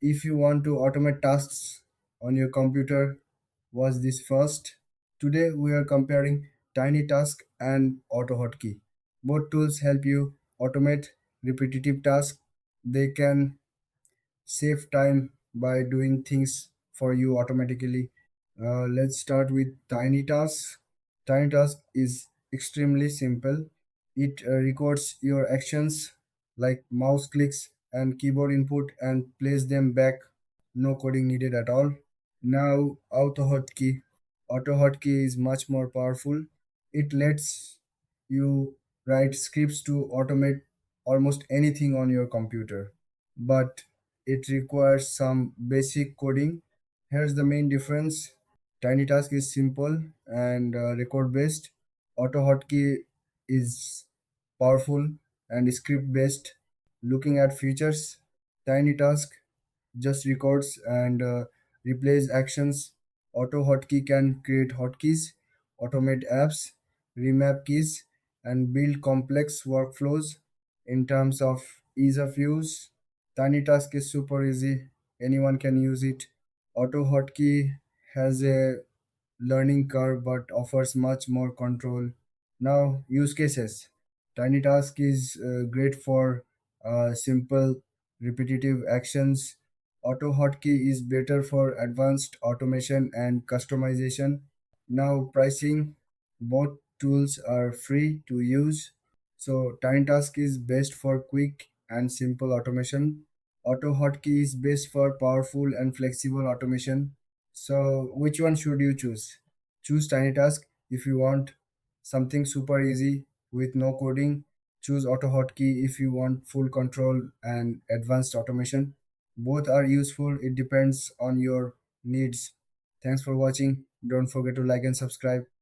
If you want to automate tasks on your computer, watch this first. Today we are comparing TinyTask and AutoHotkey. Both tools help you automate repetitive tasks. They can save time by doing things for you automatically. Let's start with TinyTask. TinyTask is extremely simple. It records your actions like mouse clicks and keyboard input and plays them back. No coding needed at all. Now, AutoHotkey. AutoHotkey is much more powerful. It lets you write scripts to automate almost anything on your computer, but it requires some basic coding. Here's the main difference. TinyTask is simple and record based. AutoHotkey is powerful and script based. Looking at features, TinyTask just records and replays actions. AutoHotkey can create hotkeys, automate apps, remap keys, and build complex workflows. In terms of ease of use, TinyTask is super easy. Anyone can use it. AutoHotkey has a learning curve but offers much more control. Now, use cases. TinyTask is great for simple, repetitive actions. AutoHotkey is better for advanced automation and customization. Now, pricing. Both tools are free to use. So, TinyTask is best for quick and simple automation. AutoHotkey is best for powerful and flexible automation. So, which one should you choose? Choose TinyTask if you want something super easy with no coding. Choose AutoHotkey if you want full control and advanced automation. Both are useful, it depends on your needs. Thanks for watching. Don't forget to like and subscribe.